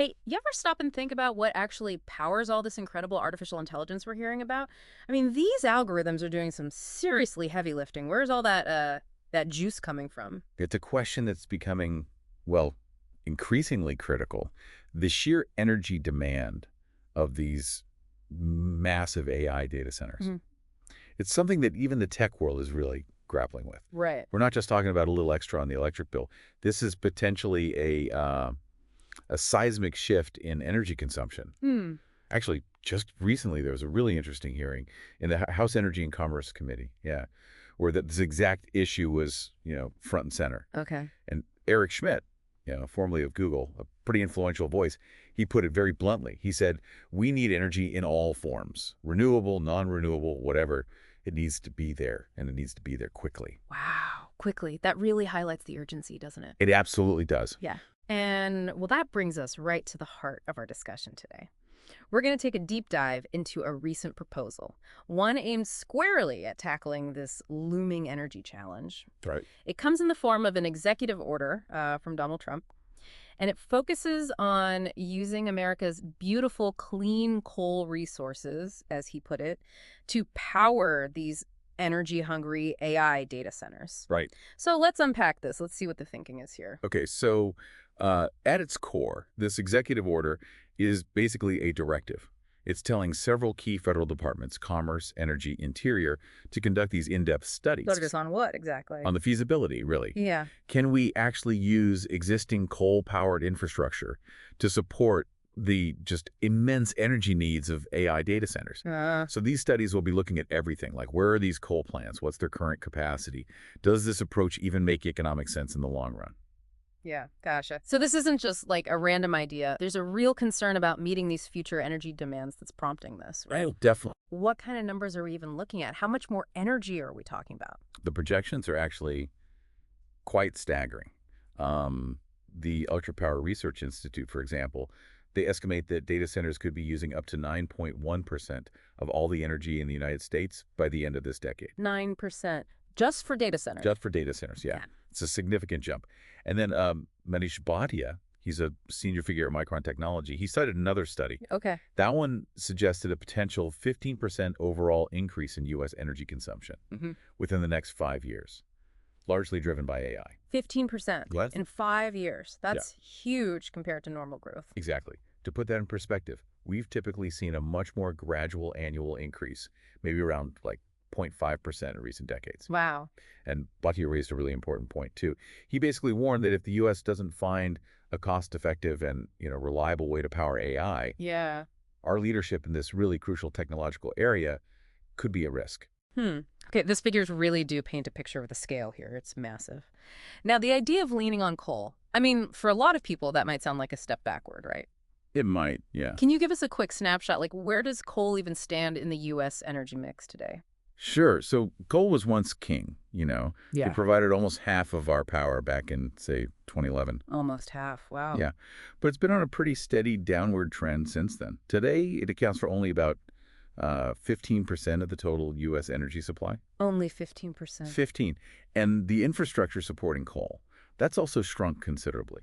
Hey, you ever stop and think about what actually powers all this incredible artificial intelligence we're hearing about? I mean, these algorithms are doing some seriously heavy lifting. Where's all that juice coming from? It's a question that's becoming, well, increasingly critical. The sheer energy demand of these massive AI data centers. Mhm. It's something that even the tech world is really grappling with. Right. We're not just talking about a little extra on the electric bill. This is potentially a seismic shift in energy consumption. Hmm. Actually, just recently, there was a really interesting hearing in the House Energy and Commerce Committee, yeah, where this exact issue was, front and center. Okay. And Eric Schmidt, formerly of Google, a pretty influential voice, he put it very bluntly. He said, we need energy in all forms, renewable, non-renewable, whatever. It needs to be there, and it needs to be there quickly. Wow. Quickly. That really highlights the urgency, doesn't it? It absolutely does. Yeah. And well, that brings us right to the heart of our discussion today. We're going to take a deep dive into a recent proposal, one aimed squarely at tackling this looming energy challenge. Right. It comes in the form of an executive order from Donald Trump, and it focuses on using America's beautiful, clean coal resources, as he put it, to power these energy-hungry AI data centers. Right. So let's unpack this. Let's see what the thinking is here. Okay, so at its core, this executive order is basically a directive. It's telling several key federal departments, Commerce, Energy, Interior, to conduct these in-depth studies Focus on what exactly? on the feasibility, really. Yeah. Can we actually use existing coal-powered infrastructure to support the just immense energy needs of AI data centers? So these studies will be looking at everything, like where are these coal plants? What's their current capacity? Does this approach even make economic sense in the long run? Yeah, gotcha. So this isn't just like a random idea. There's a real concern about meeting these future energy demands that's prompting this, right? Oh, definitely. What kind of numbers are we even looking at? How much more energy are we talking about? The projections are actually quite staggering. The Electric Power Research Institute, for example, they estimate that data centers could be using up to 9.1% of all the energy in the United States by the end of this decade. 9% just for data centers. Just for data centers, yeah. Yeah. It's a significant jump. And then Manish Bhatia, he's a senior figure at Micron Technology, he cited another study. Okay. That one suggested a potential 15% overall increase in U.S. energy consumption within the next 5 years, largely driven by AI. 15% What? in 5 years. That's huge compared to normal growth. Exactly. To put that in perspective, we've typically seen a much more gradual annual increase, maybe around like 0.5% in recent decades. Wow. And Bhatia raised a really important point, too. He basically warned that if the U.S. doesn't find a cost-effective and reliable way to power AI, Yeah. our leadership in this really crucial technological area could be at risk. Okay, these figures really do paint a picture of the scale here. It's massive. Now, the idea of leaning on coal, I mean, for a lot of people, that might sound like a step backward, right? It might, yeah. Can you give us a quick snapshot? Like, where does coal even stand in the U.S. energy mix today? Sure. So coal was once king, Yeah. It provided almost half of our power back in, say, 2011. Almost half. Wow. Yeah. But it's been on a pretty steady downward trend since then. Today, it accounts for only about 15% of the total U.S. energy supply. Only 15%. 15. And the infrastructure supporting coal, that's also shrunk considerably.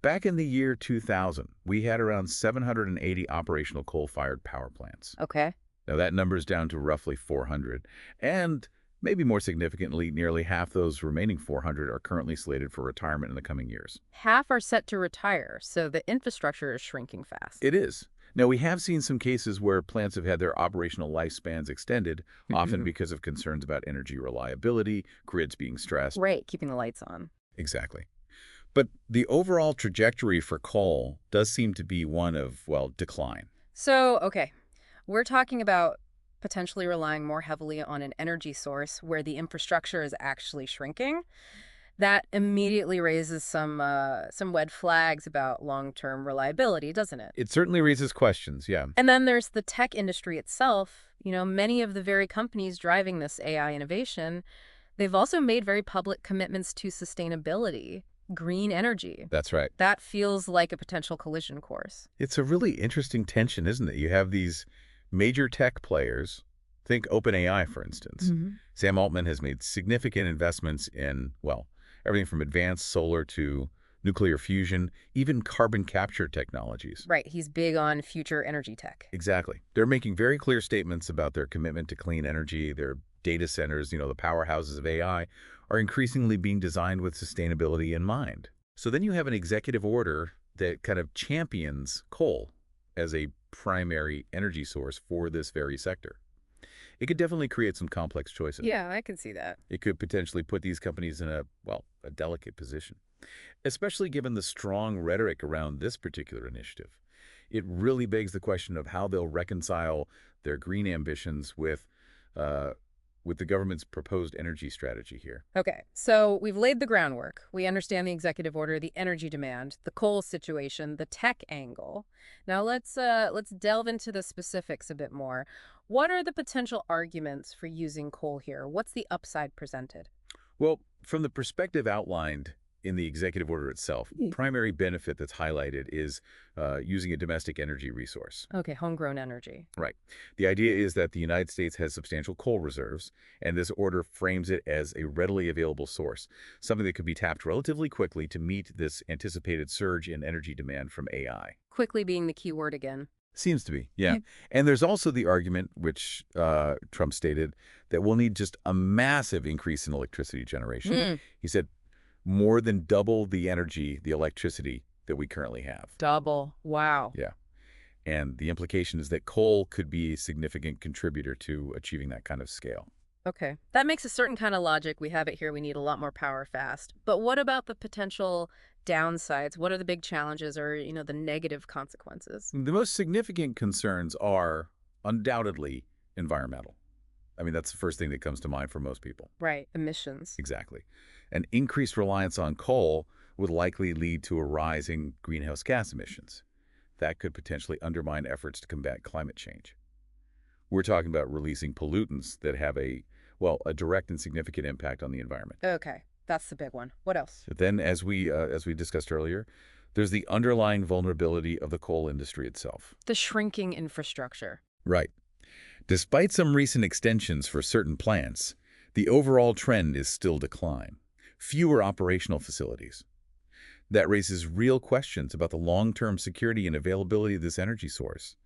Back in the year 2000, we had around 780 operational coal-fired power plants. Okay. Now, that number's down to roughly 400. And maybe more significantly, nearly half those remaining 400 are currently slated for retirement in the coming years. Half are set to retire, so the infrastructure is shrinking fast. It is. Now, we have seen some cases where plants have had their operational lifespans extended, often because of concerns about energy reliability, grids being stressed. Right, keeping the lights on. Exactly. But the overall trajectory for coal does seem to be one of, well, decline. So, okay, we're talking about potentially relying more heavily on an energy source where the infrastructure is actually shrinking. That immediately raises some red flags about long-term reliability, doesn't it? It certainly raises questions, yeah. And then there's the tech industry itself. Many of the very companies driving this AI innovation, they've also made very public commitments to sustainability, green energy. That's right. That feels like a potential collision course. It's a really interesting tension, isn't it? You have these major tech players, think OpenAI, for instance. Sam Altman has made significant investments in, well, everything from advanced solar to nuclear fusion, even carbon capture technologies. Right, he's big on future energy tech. Exactly. They're making very clear statements about their commitment to clean energy. Their data centers, the powerhouses of AI, are increasingly being designed with sustainability in mind. So then you have an executive order that kind of champions coal as a primary energy source for this very sector. It could definitely create some complex choices. Yeah, I can see that. It could potentially put these companies in a delicate position, especially given the strong rhetoric around this particular initiative. It really begs the question of how they'll reconcile their green ambitions uh, with the government's proposed energy strategy here. Okay, so we've laid the groundwork. We understand the executive order, the energy demand, the coal situation, the tech angle. Now let's delve into the specifics a bit more. What are the potential arguments for using coal here? What's the upside presented? Well, from the perspective outlined in the executive order itself, primary benefit that's highlighted is using a domestic energy resource. Okay, homegrown energy. Right. The idea is that the United States has substantial coal reserves, and this order frames it as a readily available source, something that could be tapped relatively quickly to meet this anticipated surge in energy demand from AI. Quickly being the key word again. Seems to be, yeah. And there's also the argument, which Trump stated, that we'll need just a massive increase in electricity generation. He said more than double the energy, the electricity that we currently have. Double. Wow. Yeah. And the implication is that coal could be a significant contributor to achieving that kind of scale. Okay. That makes a certain kind of logic. We have it here. We need a lot more power fast. But what about the potential downsides? What are the big challenges or, the negative consequences? The most significant concerns are undoubtedly environmental. I mean, that's the first thing that comes to mind for most people. Right. Emissions. Exactly. An increased reliance on coal would likely lead to a rise in greenhouse gas emissions. That could potentially undermine efforts to combat climate change. We're talking about releasing pollutants that have a direct and significant impact on the environment. Okay. That's the big one. What else? Then, as we discussed earlier, there's the underlying vulnerability of the coal industry itself. The shrinking infrastructure. Right. Despite some recent extensions for certain plants, the overall trend is still decline. Fewer operational facilities. That raises real questions about the long-term security and availability of this energy source.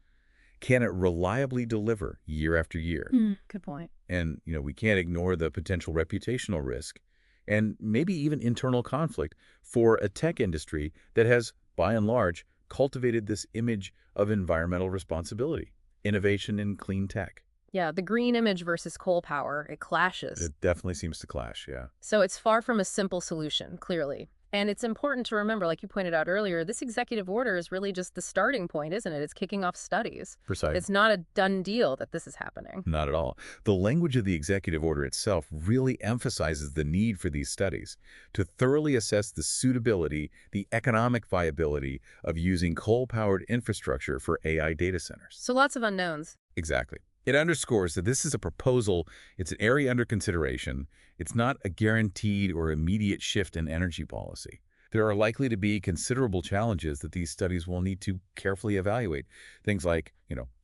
Can it reliably deliver year after year? Good point. And, we can't ignore the potential reputational risk and maybe even internal conflict for a tech industry that has, by and large, cultivated this image of environmental responsibility, innovation in clean tech. Yeah, the green image versus coal power, it clashes. It definitely seems to clash, yeah. So it's far from a simple solution, clearly. And it's important to remember, like you pointed out earlier, this executive order is really just the starting point, isn't it? It's kicking off studies. Precise. It's not a done deal that this is happening. Not at all. The language of the executive order itself really emphasizes the need for these studies to thoroughly assess the suitability, the economic viability of using coal-powered infrastructure for AI data centers. So lots of unknowns. Exactly. It underscores that this is a proposal, it's an area under consideration, it's not a guaranteed or immediate shift in energy policy. There are likely to be considerable challenges that these studies will need to carefully evaluate. Things like,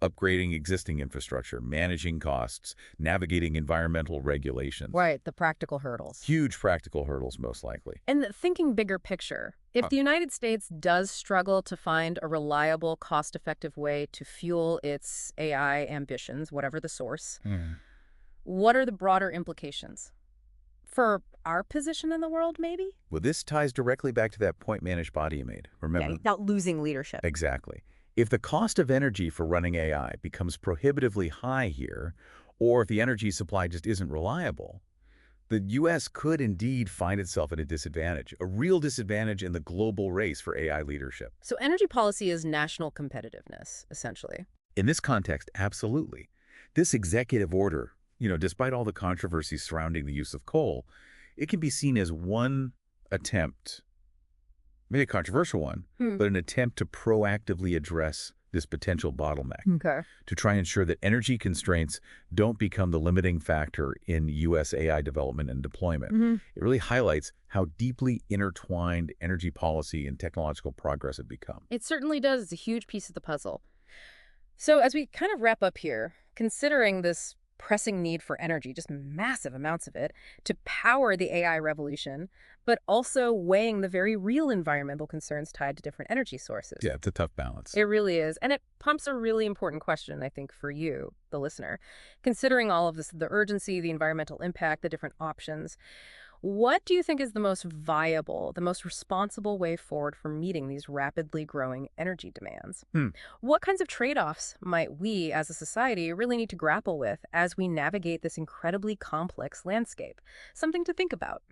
upgrading existing infrastructure, managing costs, navigating environmental regulations. Right, the practical hurdles. Huge practical hurdles, most likely. And thinking bigger picture, if the United States does struggle to find a reliable, cost-effective way to fuel its AI ambitions, whatever the source, what are the broader implications? For our position in the world, maybe? Well, this ties directly back to that point managed body you made. Remember? Yeah, without losing leadership. Exactly. If the cost of energy for running AI becomes prohibitively high here, or if the energy supply just isn't reliable, the U.S. could indeed find itself at a disadvantage, a real disadvantage in the global race for AI leadership. So energy policy is national competitiveness, essentially. In this context, absolutely. This executive order, despite all the controversy surrounding the use of coal, it can be seen as one attempt, maybe a controversial one, but an attempt to proactively address this potential bottleneck, to try and ensure that energy constraints don't become the limiting factor in U.S. AI development and deployment. It really highlights how deeply intertwined energy policy and technological progress have become. It certainly does. It's a huge piece of the puzzle. So as we kind of wrap up here, considering this pressing need for energy, just massive amounts of it, to power the AI revolution, but also weighing the very real environmental concerns tied to different energy sources. Yeah, it's a tough balance. It really is. And it pumps a really important question, I think, for you, the listener. Considering all of this, the urgency, the environmental impact, the different options, what do you think is the most viable, the most responsible way forward for meeting these rapidly growing energy demands? Hmm. What kinds of trade-offs might we as a society really need to grapple with as we navigate this incredibly complex landscape? Something to think about.